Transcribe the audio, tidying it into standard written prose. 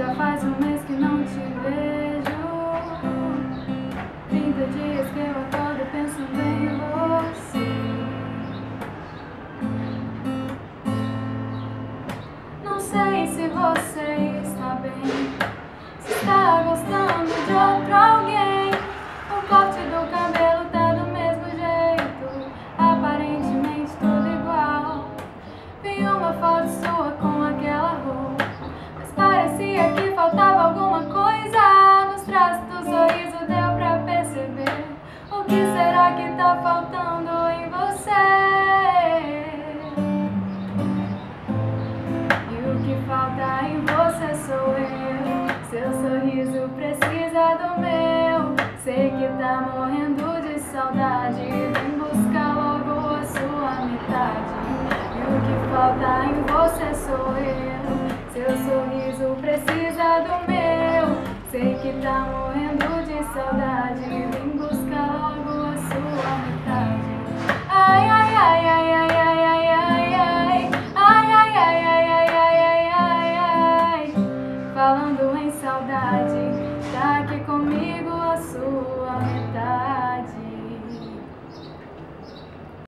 Já faz um mês que não te vejo, 30 dias que eu acordo pensando em você. Não sei se você está bem, se está gostando de outro alguém. O corte do cabelo tá do mesmo jeito, aparentemente tudo igual. Vi uma foto sua com aquela roupa, mas parecia que faltava alguma coisa. Nos traços do sorriso deu pra perceber. O que será que tá faltando em você? E o que falta em você sou eu. Seu sorriso precisa do meu. Sei que tá morrendo de saudade, vem buscar logo a sua metade. E o que falta em você sou eu. Seu sorriso precisa do meu. Sei que tá morrendo de saudade.